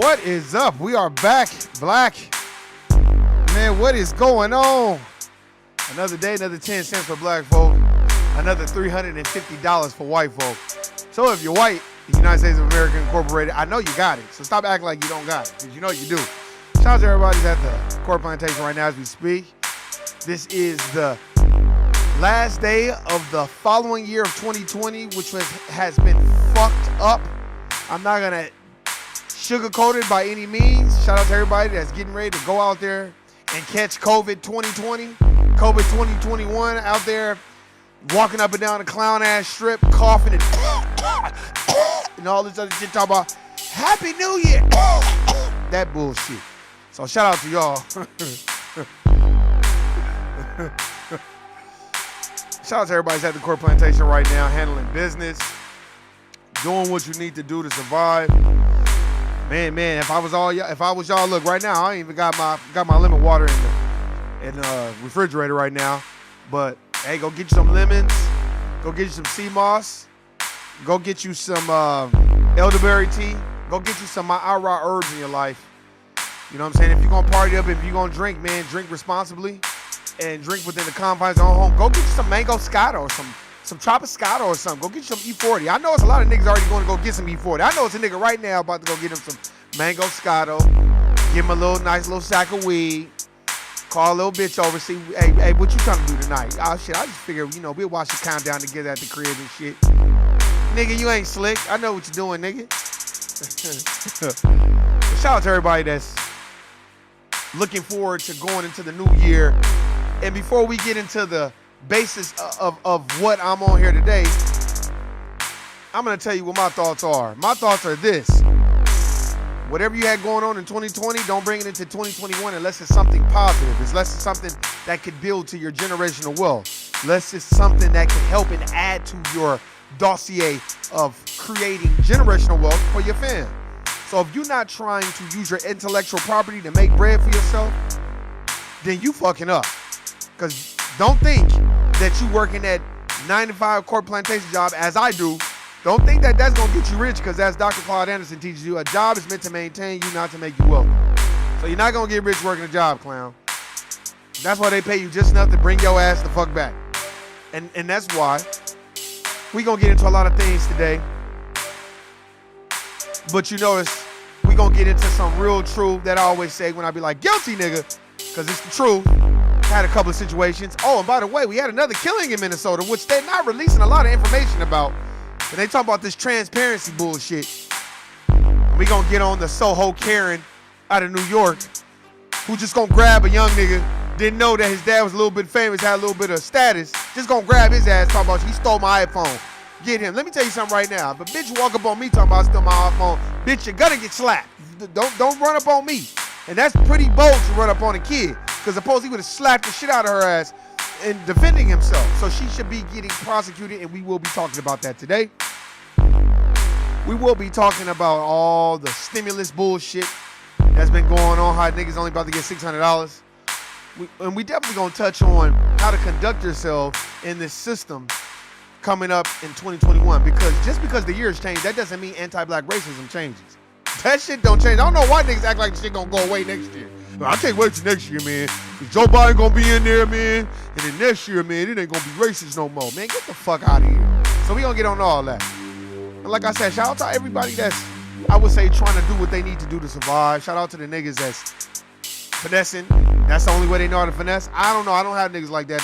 What is up? We are back, Black. Man, what is going on? Another day, another 10 cents for black folk. Another $350 for white folk. So if you're white, the United States of America Incorporated, I know you got it. So stop acting like you don't got it, because you know you do. Shout out to everybody who's at the Court Plantation right now as we speak. This is the last day of the following year of 2020, which has been fucked up. I'm not going to sugarcoat it by any means. Shout out to everybody that's getting ready to go out there and catch COVID 2020, COVID 2021 out there walking up and down the clown-ass strip, coughing and all this other shit, talking about Happy New Year. That bullshit. So shout out to y'all. Shout out to everybody at the Court Plantation right now, handling business, doing what you need to do to survive. Man, if I was y'all, look, right now I ain't even got my lemon water in the refrigerator right now. But hey, go get you some lemons, go get you some sea moss, go get you some elderberry tea, go get you some Ira herbs in your life. You know what I'm saying? If you're gonna party up, if you're gonna drink, man, drink responsibly and drink within the confines of your home. Go get you some mango scotto or some Tropiscato or something. Go get you some E40. I know it's a lot of niggas already going to go get some E40. I know it's a nigga right now about to go get him some mango scotto. Give him a nice little sack of weed. Call a little bitch over. See, hey, what you trying to do tonight? Oh shit, I just figured, we'll watch the countdown together at the crib and shit. Nigga, you ain't slick. I know what you're doing, nigga. Shout out to everybody that's looking forward to going into the new year. And before we get into the basis of what I'm on here today, I'm going to tell you what my thoughts are. My thoughts are this. Whatever you had going on in 2020, don't bring it into 2021 unless it's something positive. Unless it's something that could build to your generational wealth. Unless it's something that could help and add to your dossier of creating generational wealth for your fam. So if you're not trying to use your intellectual property to make bread for yourself, then you fucking up. Because don't think that you working that 9-to-5 Court Plantation job as I do. Don't think that that's going to get you rich, because as Dr. Claude Anderson teaches you, a job is meant to maintain you, not to make you wealthy. So you're not going to get rich working a job, clown. That's why they pay you just enough to bring your ass the fuck back. And that's why we going to get into a lot of things today. But you notice we going to get into some real truth that I always say when I be like, guilty nigga, because it's the truth. Had a couple of situations. Oh, and by the way, we had another killing in Minnesota, which they're not releasing a lot of information about. And they talk about this transparency bullshit. We gonna get on the Soho Karen out of New York, who just gonna grab a young nigga, didn't know that his dad was a little bit famous, had a little bit of status, just gonna grab his ass, talking about he stole my iPhone. Get him. Let me tell you something right now. If a bitch walk up on me talking about I stole my iPhone, bitch, you're gonna get slapped. Don't run up on me. And that's pretty bold to run up on a kid. Because suppose he would have slapped the shit out of her ass in defending himself. So she should be getting prosecuted, and we will be talking about that today. We will be talking about all the stimulus bullshit that's been going on, how niggas only about to get $600. And we definitely going to touch on how to conduct yourself in this system coming up in 2021. Because just because the year's changed, that doesn't mean anti-black racism changes. That shit don't change. I don't know why niggas act like the shit gonna go away next year. I'll take wait till next year, man. Cause Joe Biden gonna be in there, man. And then next year, man, it ain't gonna be racist no more. Man, get the fuck out of here. So we gonna get on all that. And like I said, shout out to everybody that's, I would say, trying to do what they need to do to survive. Shout out to the niggas that's finessing. That's the only way they know how to finesse. I don't know. I don't have niggas like that.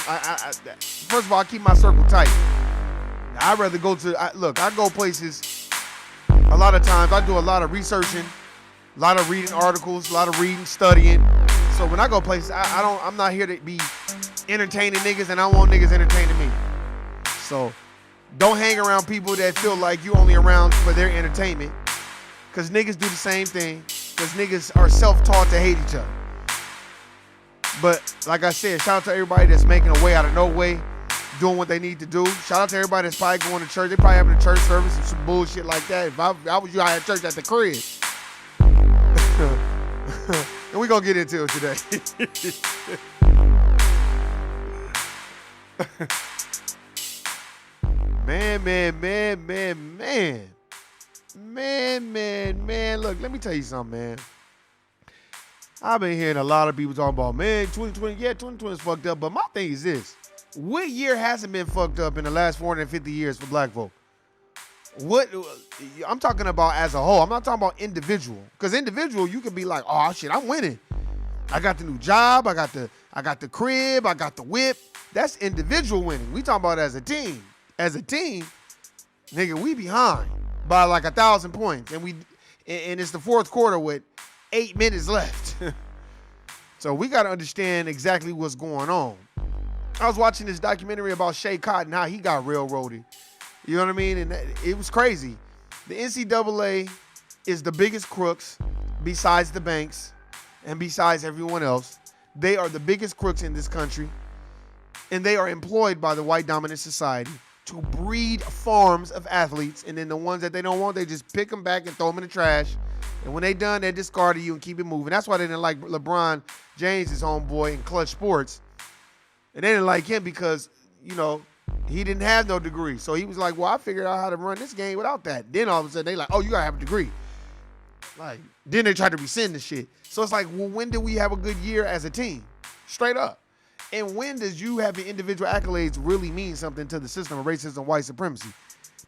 First of all, I keep my circle tight. I'd rather go to, look, I go places. A lot of times I do a lot of researching, a lot of reading articles, a lot of reading, studying. So when I go places, I'm not here to be entertaining niggas, and I want niggas entertaining me. So don't hang around people that feel like you only around for their entertainment, because niggas do the same thing, because niggas are self-taught to hate each other. But like I said, shout out to everybody that's making a way out of no way, doing what they need to do. Shout out to everybody that's probably going to church. They probably having a church service and some bullshit like that. If I was you, I had church at the crib. And we going to get into it today. Man. Man. Look, let me tell you something, man. I've been hearing a lot of people talking about, man, 2020, yeah, 2020 is fucked up. But my thing is this. What year hasn't been fucked up in the last 450 years for black folk? What I'm talking about as a whole. I'm not talking about individual. Because individual, you can be like, oh shit, I'm winning. I got the new job, I got the crib, I got the whip. That's individual winning. We talking about as a team. As a team, nigga, we behind by like 1,000 points. And it's the fourth quarter with 8 minutes left. So we got to understand exactly what's going on. I was watching this documentary about Shea Cotton, how he got railroaded. You know what I mean? And it was crazy. The NCAA is the biggest crooks besides the banks and besides everyone else. They are the biggest crooks in this country. And they are employed by the white dominant society to breed farms of athletes. And then the ones that they don't want, they just pick them back and throw them in the trash. And when they done, they discard you and keep it moving. That's why they didn't like LeBron James, his homeboy in Clutch Sports. And they didn't like him because, you know, he didn't have no degree. So he was like, well, I figured out how to run this game without that. Then all of a sudden, they like, oh, you got to have a degree. Like, then they tried to rescind the shit. So it's like, well, when do we have a good year as a team? Straight up. And when does you having individual accolades really mean something to the system of racism and white supremacy?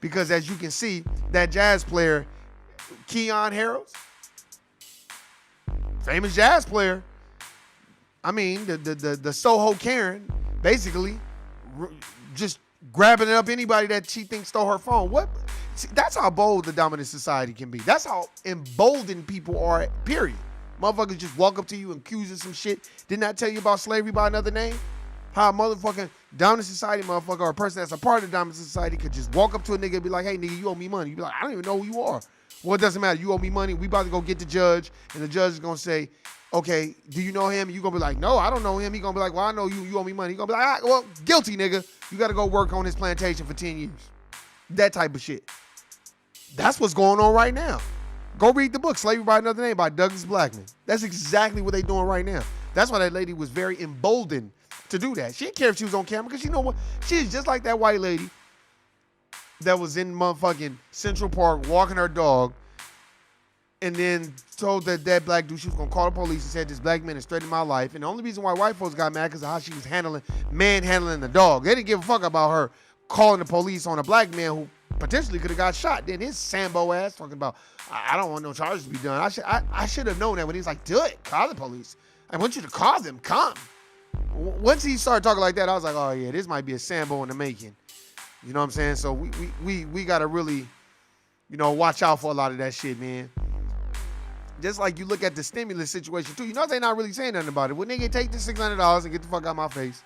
Because as you can see, that jazz player, Keon Harrows, famous jazz player, I mean, the Soho Karen, basically, just grabbing up anybody that she thinks stole her phone. What? See, that's how bold the dominant society can be. That's how emboldened people are, period. Motherfuckers just walk up to you and accuse you of some shit. Didn't I tell you about slavery by another name? How a motherfucking dominant society motherfucker or a person that's a part of the dominant society could just walk up to a nigga and be like, hey, nigga, you owe me money. You be like, I don't even know who you are. Well, it doesn't matter. You owe me money. We about to go get the judge, and the judge is going to say, okay, do you know him? You going to be like, no, I don't know him. He going to be like, well, I know you. You owe me money. He going to be like, all right, well, guilty, nigga. You got to go work on this plantation for 10 years. That type of shit. That's what's going on right now. Go read the book, Slavery by Another Name by Douglas Blackman. That's exactly what they're doing right now. That's why that lady was very emboldened to do that. She didn't care if she was on camera because you know what? She's just like that white lady that was in motherfucking Central Park walking her dog and then told that black dude she was going to call the police and said this black man is threatening my life. And the only reason why white folks got mad because of how she was manhandling the dog. They didn't give a fuck about her calling the police on a black man who potentially could have got shot. Then his Sambo ass talking about, I don't want no charges to be done. I should have known that when he's like, do it, call the police. I want you to call them, come. Once he started talking like that, I was like, oh yeah, this might be a Sambo in the making. You know what I'm saying? So we got to really, you know, watch out for a lot of that shit, man. Just like you look at the stimulus situation too. You know they're not really saying nothing about it. Well, nigga, take the $600 and get the fuck out of my face.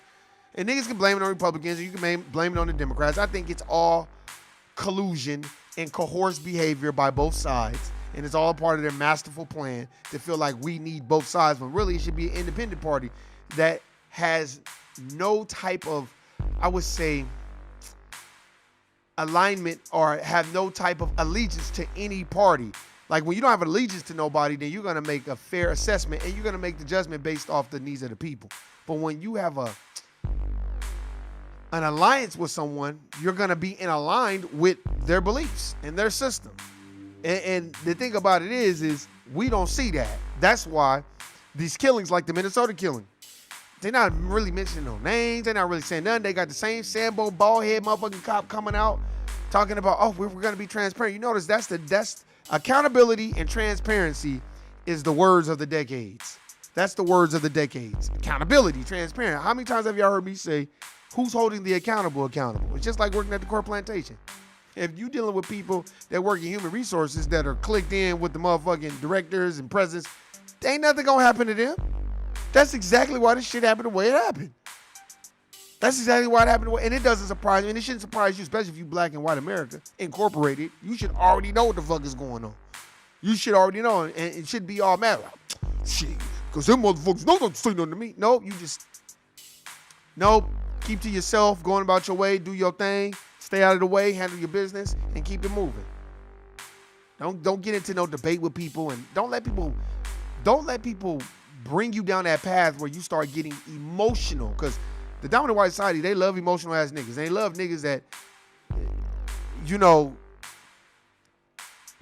And niggas can blame it on Republicans or you can blame it on the Democrats. I think it's all collusion and coerced behavior by both sides. And it's all part of their masterful plan to feel like we need both sides. When really it should be an independent party that has no type of, I would say, alignment or have no type of allegiance to any party. Like when you don't have allegiance to nobody, then you're going to make a fair assessment and you're going to make the judgment based off the needs of the people. But when you have an alliance with someone, you're going to be in aligned with their beliefs and their system. And the thing about it is we don't see that. That's why these killings, like the Minnesota killing, they're not really mentioning no names. They're not really saying nothing. They got the same Sambo bald head motherfucking cop coming out talking about, oh, we're going to be transparent. You notice that's accountability and transparency is the words of the decades. That's the words of the decades. Accountability, transparent. How many times have y'all heard me say, who's holding the accountable? It's just like working at the Core Plantation. If you dealing with people that work in human resources that are clicked in with the motherfucking directors and presidents, ain't nothing gonna happen to them. That's exactly why this shit happened the way it happened. That's exactly why it happened the way, and it doesn't surprise me, and it shouldn't surprise you, especially if you black and white America, incorporated. You should already know what the fuck is going on. You should already know, and it should be all matter. Shit, because them motherfuckers don't say nothing to me. Nope, keep to yourself, going about your way, do your thing. Stay out of the way, handle your business, and keep it moving. Don't get into no debate with people, and don't let people bring you down that path where you start getting emotional. Because the dominant white society, they love emotional ass niggas. They love niggas that, you know,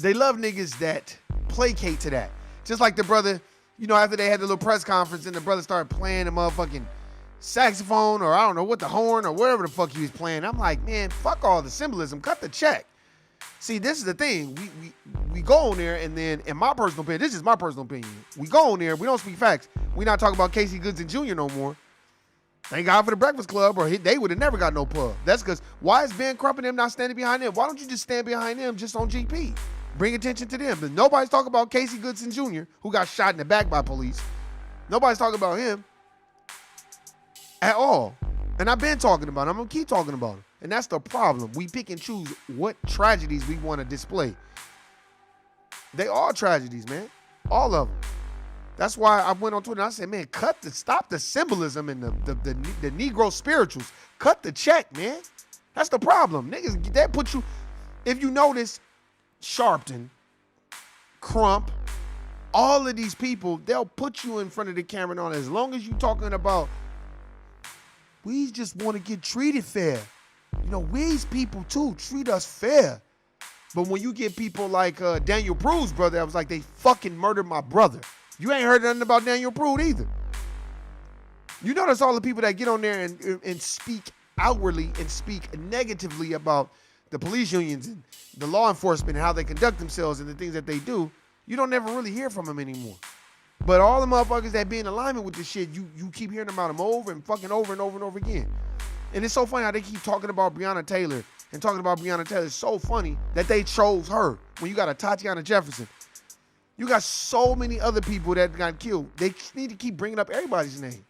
They love niggas that placate to that. Just like the brother, you know, after they had the little press conference and the brother started playing the motherfucking saxophone or I don't know what, the horn or whatever the fuck he was playing. I'm like, man, fuck all the symbolism. Cut the check. See, this is the thing. We go on there and then, in my personal opinion, this is my personal opinion. We go on there, we don't speak facts. We not talking about Casey Goodson Jr. no more. Thank God for the Breakfast Club, or they would have never got no pub. That's because why is Ben Crump and them not standing behind them? Why don't you just stand behind them just on GP? Bring attention to them. But nobody's talking about Casey Goodson Jr., who got shot in the back by police. Nobody's talking about him at all. And I've been talking about him. I'm going to keep talking about him. And that's the problem. We pick and choose what tragedies we want to display. They are tragedies, man. All of them. That's why I went on Twitter and I said, man, stop the symbolism and the Negro spirituals. Cut the check, man. That's the problem. Niggas, that put you, if you notice, Sharpton, Crump, all of these people, they'll put you in front of the camera and all. As long as you talking about, we just want to get treated fair. You know, we's people too, treat us fair. But when you get people like Daniel Prude's brother, I was like, they fucking murdered my brother. You ain't heard nothing about Daniel Prude either. You notice all the people that get on there and speak outwardly and speak negatively about the police unions and the law enforcement and how they conduct themselves and the things that they do, you don't ever really hear from them anymore. But all the motherfuckers that be in alignment with this shit, you keep hearing about them over and fucking over and over and over again. And it's so funny how they keep talking about Breonna Taylor and talking about Breonna Taylor. It's so funny that they chose her when you got a Tatiana Jefferson. You got so many other people that got killed. They need to keep bringing up everybody's name.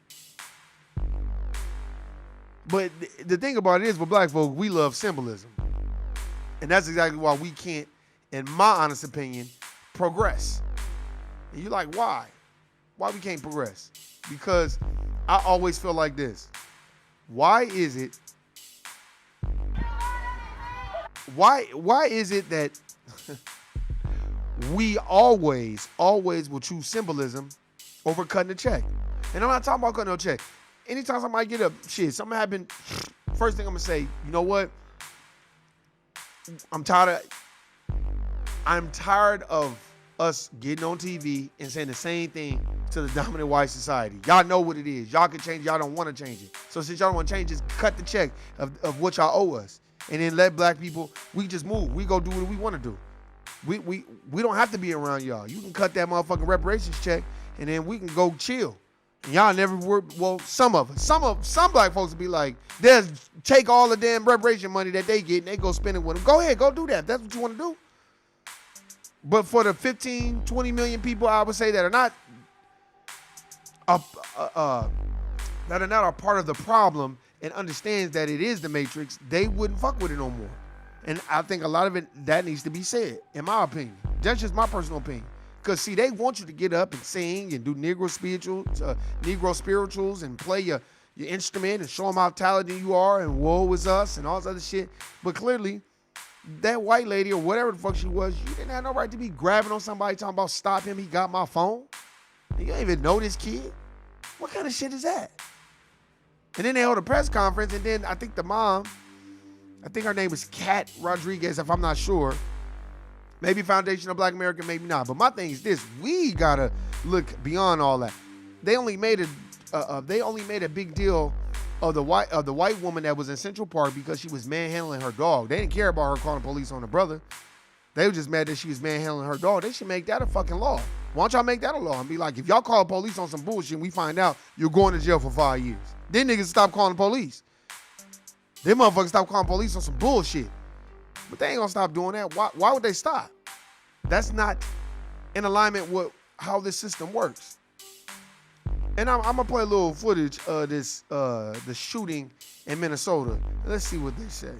But the thing about it is, with black folks, we love symbolism. And that's exactly why we can't, in my honest opinion, progress. And you're like, why? Why we can't progress? Because I always feel like this. Why is it that we always will choose symbolism over cutting the check? And I'm not talking about cutting no check. Anytime somebody get up, something happen, first thing I'm gonna say, you know what? I'm tired of us getting on TV and saying the same thing to the dominant white society. Y'all know what it is. Y'all can change. Y'all don't want to change it. So since y'all don't want to change, just cut the check of what y'all owe us, and then let black people. We just move. We go do what we want to do. We don't have to be around y'all. You can cut that motherfucking reparations check, and then we can go chill. And y'all never work. Well, some black folks will be like, they'll take all the damn reparation money that they get and they go spend it with them. Go ahead, go do that. That's what you want to do. But for the 15, 20 million people, I would say that are not a part of the problem and understands that it is the Matrix, they wouldn't fuck with it no more. And I think a lot of it, that needs to be said, in my opinion. That's just my personal opinion. Because, see, they want you to get up and sing and do Negro spirituals and play your instrument and show them how talented you are and woe is us and all this other shit. But clearly, that white lady or whatever the fuck she was, you didn't have no right to be grabbing on somebody talking about stop him, he got my phone. You don't even know this kid. What kind of shit is that? And then they held a press conference, and then I think the mom, I think her name was Kat Rodriguez, if I'm not sure. Maybe Foundation of Black America, maybe not. But my thing is this: we gotta look beyond all that. They only made a big deal of the white woman that was in Central Park because she was manhandling her dog. They didn't care about her calling police on her brother. They were just mad that she was manhandling her dog. They should make that a fucking law. Why don't y'all make that a law and be like, if y'all call police on some bullshit and we find out, you're going to jail for 5 years. Then niggas stop calling police. Them motherfuckers stop calling police on some bullshit. But they ain't gonna stop doing that. Why would they stop? That's not in alignment with how this system works. And I'm gonna play a little footage of this the shooting in Minnesota. Let's see what they say.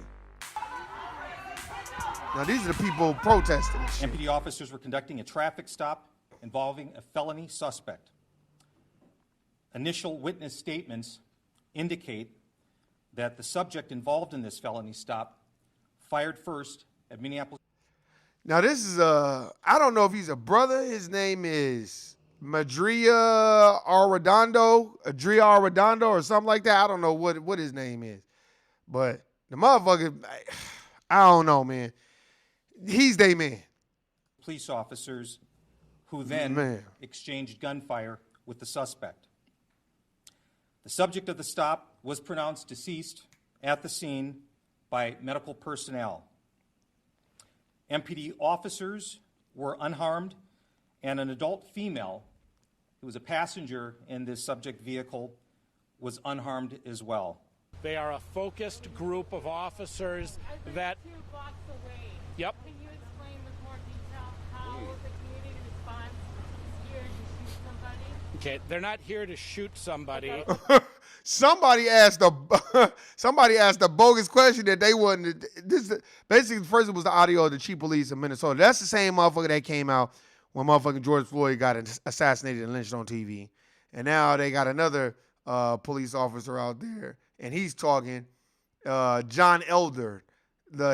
Now these are the people protesting this shit. MPD officers were conducting a traffic stop involving a felony suspect. Initial witness statements indicate that the subject involved in this felony stop fired first at Minneapolis. Now this is I don't know if he's a brother. His name is Adria Arredondo or something like that. I don't know what his name is. But the motherfucker, I don't know, man. He's they man. police officers who then exchanged gunfire with the suspect. The subject of the stop was pronounced deceased at the scene by medical personnel. MPD officers were unharmed, and an adult female who was a passenger in this subject vehicle was unharmed as well. They are a focused group of officers that... 2 blocks away. Yep. Can you explain with more detail how the community response is here to shoot somebody? Okay, they're not here to shoot somebody. Somebody asked a bogus question that they wasn't. This basically first it was the audio of the chief police of Minnesota. That's the same motherfucker that came out when motherfucking George Floyd got assassinated and lynched on TV, and now they got another police officer out there, and he's talking. John Elder,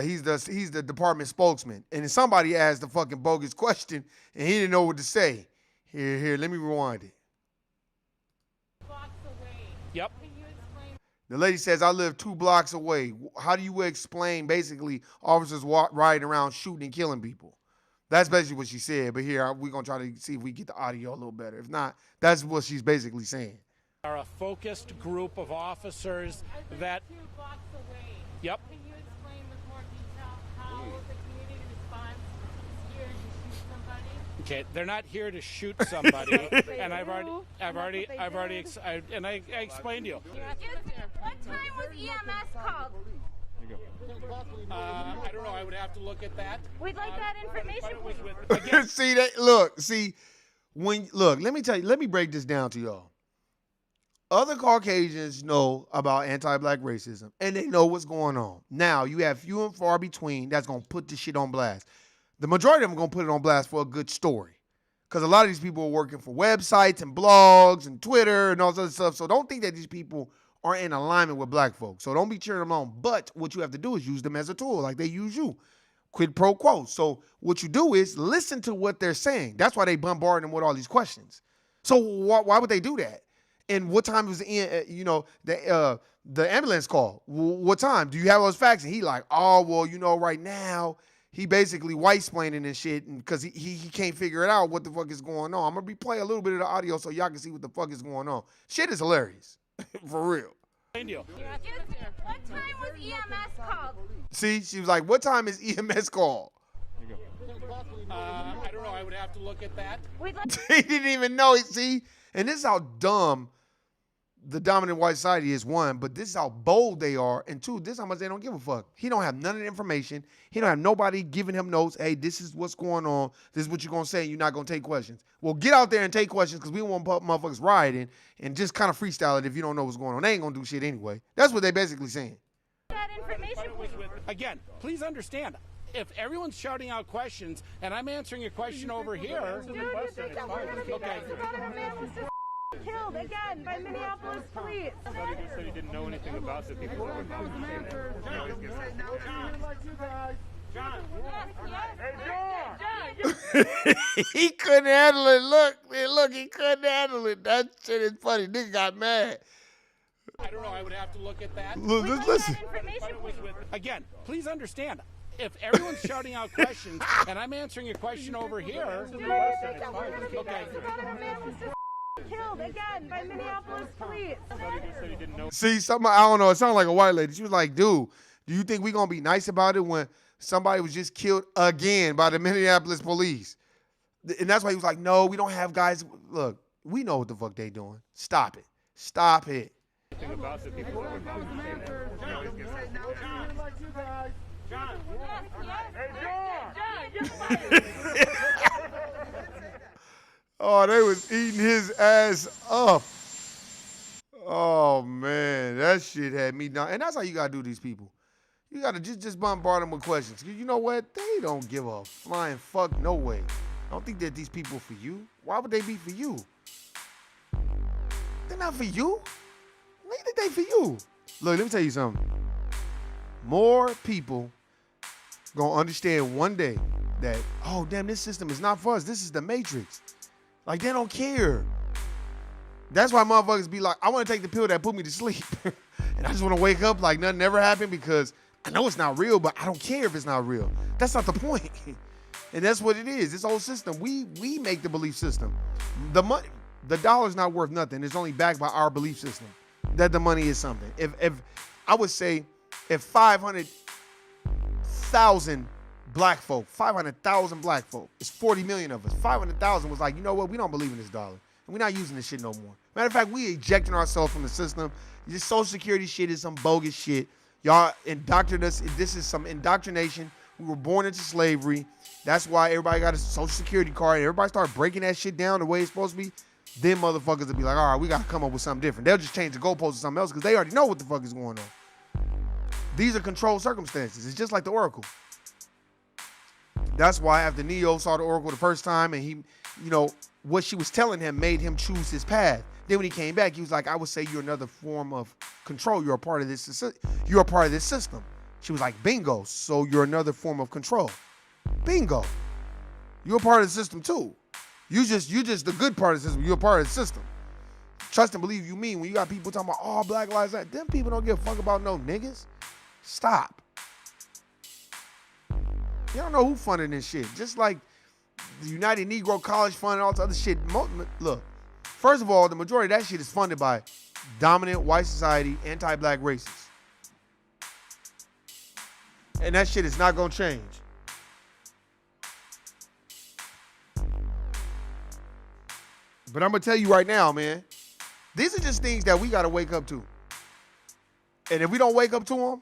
he's the department spokesman, and somebody asked the fucking bogus question, and he didn't know what to say. Here, let me rewind it. Blocks away. Yep. Can you explain? The lady says, I live 2 blocks away. How do you explain basically officers riding around shooting and killing people? That's basically what she said. But here, we're going to try to see if we get the audio a little better. If not, that's what she's basically saying. Are a focused group of officers that... 2 blocks away. Yep. Can you explain with more detail how the community response is here to shoot somebody? Okay, they're not here to shoot somebody, and I explained to you. What time was EMS called? I don't know. I would have to look at that. We'd like that information. See that? Let me tell you. Let me break this down to y'all. Other Caucasians know about anti-black racism, and they know what's going on. Now, you have few and far between that's going to put this shit on blast. The majority of them are going to put it on blast for a good story, because a lot of these people are working for websites and blogs and Twitter and all this other stuff, so don't think that these people are in alignment with black folks. So don't be cheering them on, but what you have to do is use them as a tool like they use you. Quid pro quo. So what you do is listen to what they're saying. That's why they bombard them with all these questions. So why would they do that? And what time was the ambulance call? What time? Do you have those facts? And he like, oh, well, right now, he basically white-splaining and shit because he can't figure it out what the fuck is going on. I'm going to replay a little bit of the audio so y'all can see what the fuck is going on. Shit is hilarious. For real. What time was EMS called? See, she was like, what time is EMS called? I don't know. I would have to look at that. He didn't even know it. See? And this is how dumb the dominant white society is, one, but this is how bold they are, and two, this is how much they don't give a fuck. He don't have none of the information. He don't have nobody giving him notes. Hey, this is what's going on. This is what you're going to say, and you're not going to take questions. Well, get out there and take questions, because we don't want motherfuckers rioting and just kind of freestyle it if you don't know what's going on. They ain't going to do shit anyway. That's what they basically saying. That information. Again, please understand, if everyone's shouting out questions and I'm answering a question over here... Dude, you think that we're going to be nice about it? Our man was just killed again by Minneapolis police. Somebody just said he didn't know anything about the people who were involved in Yes. He couldn't handle it. Look, he couldn't handle it. That shit is funny. Nigga got mad. I don't know. I would have to look at that. Listen. Again, please understand, if everyone's shouting out questions and I'm answering a question over here... Dude, you think that we're going to be nice about it? Our man was just killed again by Minneapolis police. Somebody just said he didn't know. See, I don't know. It sounded like a white lady. She was like, dude, do you think we going to be nice about it when somebody was just killed again by the Minneapolis police? And that's why he was like, no, we don't have guys. Look, we know what the fuck they doing. Stop it. Stop it. Anything about the people who were involved in Oh, they was eating his ass up. Oh, man. That shit had me down. And that's how you got to do these people. You got to just bombard them with questions. You know what? They don't give a flying fuck no way. I don't think that these people for you. Why would they be for you? They're not for you. Neither they for you. Look, let me tell you something. More people gonna understand one day that, oh, damn, this system is not for us. This is the Matrix. Like, they don't care. That's why motherfuckers be like, I want to take the pill that put me to sleep. And I just want to wake up like nothing ever happened because I know it's not real, but I don't care if it's not real. That's not the point. And that's what it is. This whole system, we make the belief system. The money, the dollar's not worth nothing. It's only backed by our belief system that the money is something. If I would say, if 500,000 black folk, 500,000 black folk, it's 40 million of us. 500,000 was like, you know what? We don't believe in this dollar, and we're not using this shit no more. Matter of fact, we ejecting ourselves from the system. This Social Security shit is some bogus shit. Y'all indoctrinated us. This is some indoctrination. We were born into slavery. That's why everybody got a Social Security card. Everybody started breaking that shit down the way it's supposed to be. Then motherfuckers will be like, all right, we got to come up with something different. They'll just change the goalpost to something else because they already know what the fuck is going on. These are controlled circumstances. It's just like the Oracle. That's why after Neo saw the Oracle the first time and he, you know, what she was telling him made him choose his path. Then when he came back, he was like, I would say you're another form of control. You're a part of this. You're a part of this system. She was like, bingo. So you're another form of control. Bingo. You're a part of the system too. You just the good part of the system. You're a part of the system. Trust and believe you mean when you got people talking about all black lives. Them people don't give a fuck about no niggas. Stop. You don't know who funded this shit. Just like the United Negro College Fund and all this other shit. Look, first of all, the majority of that shit is funded by dominant white society, anti-black racists. And that shit is not gonna change. But I'm gonna tell you right now, man, these are just things that we gotta wake up to. And if we don't wake up to them,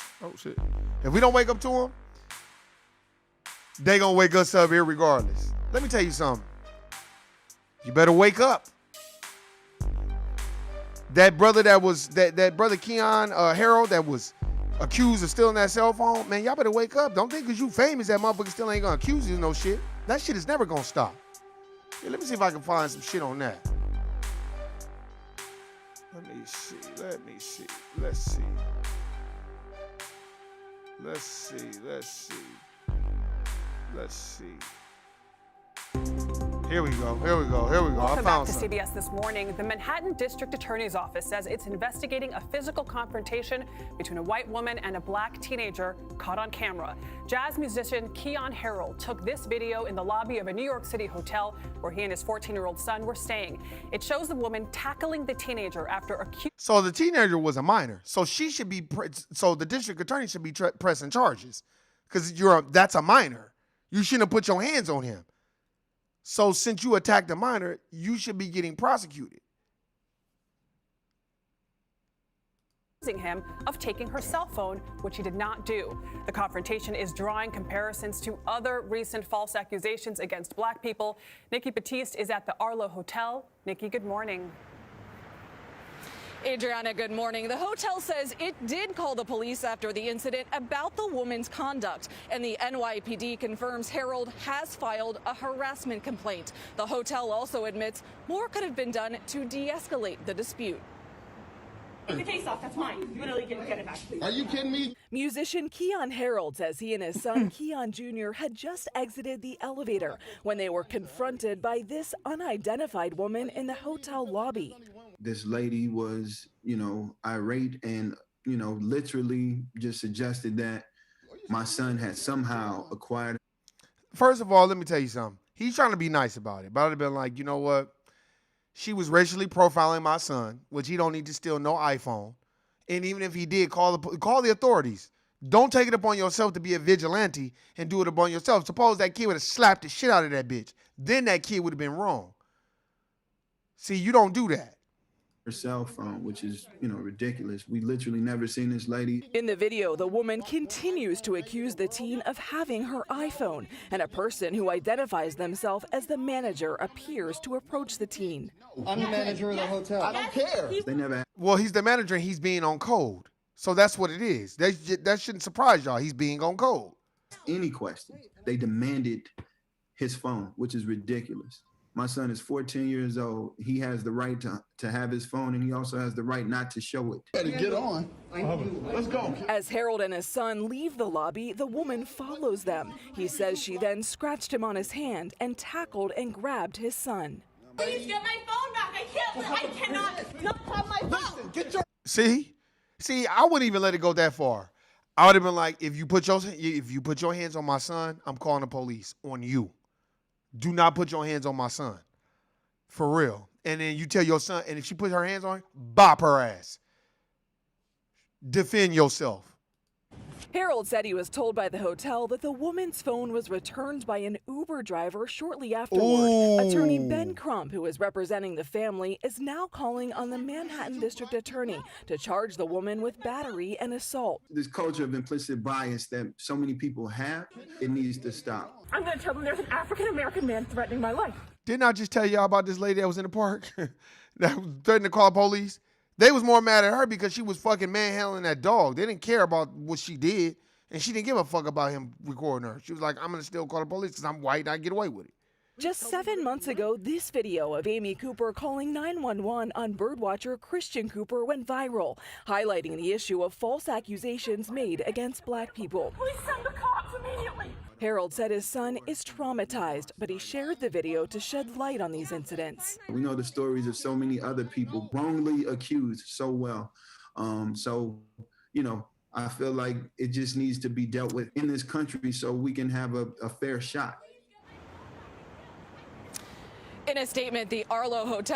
if we don't wake up to them, they gonna wake us up irregardless. Let me tell you something. You better wake up. That brother that brother Keon Harold that was accused of stealing that cell phone, man, y'all better wake up. Don't think because you famous that motherfucker still ain't gonna accuse you of no shit. That shit is never gonna stop. Yeah, let me see if I can find some shit on that. Let me see. Here we go. Welcome I back found to something. CBS This Morning. The Manhattan District Attorney's Office says it's investigating a physical confrontation between a white woman and a black teenager caught on camera. Jazz musician Keon Harold took this video in the lobby of a New York City hotel where he and his 14-year-old son were staying. It shows the woman tackling the teenager after accusing. So the teenager was a minor. So she should be. So the district attorney should be pressing charges because that's a minor. You shouldn't have put your hands on him. So since you attacked a minor, you should be getting prosecuted. Him of taking her cell phone, which he did not do. The confrontation is drawing comparisons to other recent false accusations against black people. Nikki Batiste is at the Arlo Hotel. Nikki, good morning. Adriana, good morning. The hotel says it did call the police after the incident about the woman's conduct, and the NYPD confirms Harold has filed a harassment complaint. The hotel also admits more could have been done to de-escalate the dispute. Take the case off. That's mine. Literally, get it back, please. Are you kidding me? Musician Keon Harold says he and his son Keon Jr. had just exited the elevator when they were confronted by this unidentified woman in the hotel lobby. This lady was, irate and, literally just suggested that my son had somehow acquired. First of all, let me tell you something. He's trying to be nice about it, but I'd have been like, you know what? She was racially profiling my son, which he don't need to steal no iPhone. And even if he did, call the authorities. Don't take it upon yourself to be a vigilante and do it upon yourself. Suppose that kid would have slapped the shit out of that bitch. Then that kid would have been wrong. See, you don't do that. Her cell phone, which is, ridiculous. We literally never seen this lady. In the video, the woman continues to accuse the teen of having her iPhone, and a person who identifies themselves as the manager appears to approach the teen. I'm the manager of the hotel. I don't care. They never. Well, he's the manager and he's being on code. So that's what it is. That shouldn't surprise y'all. He's being on code. Any question. They demanded his phone, which is ridiculous. My son is 14 years old. He has the right to have his phone, and he also has the right not to show it. Better get on. Let's go. As Harold and his son leave the lobby, the woman follows them. He says she then scratched him on his hand and tackled and grabbed his son. Please get my phone back. I cannot not have my phone. Get your. See, I wouldn't even let it go that far. I would have been like, if you put your hands on my son, I'm calling the police on you. do not put your hands on my son. For real. And then you tell your son, and if she puts her hands on her, bop her ass. Defend yourself. Harold said he was told by the hotel that the woman's phone was returned by an Uber driver shortly afterward. Ooh. Attorney Ben Crump, who is representing the family, is now calling on the Manhattan District Attorney to charge the woman with battery and assault. This culture of implicit bias that so many people have, it needs to stop. I'm going to tell them there's an African-American man threatening my life. Didn't I just tell y'all about this lady that was in the park that was threatening to call the police? They was more mad at her because she was fucking manhandling that dog. They didn't care about what she did, and she didn't give a fuck about him recording her. She was like, I'm going to still call the police because I'm white and I get away with it. Just 7 months ago, this video of Amy Cooper calling 911 on birdwatcher Christian Cooper went viral, highlighting the issue of false accusations made against black people. Please send the cops immediately. Harold said his son is traumatized, but he shared the video to shed light on these incidents. We know the stories of so many other people wrongly accused so well. I feel like it just needs to be dealt with in this country so we can have a fair shot. In a statement, the Arlo Hotel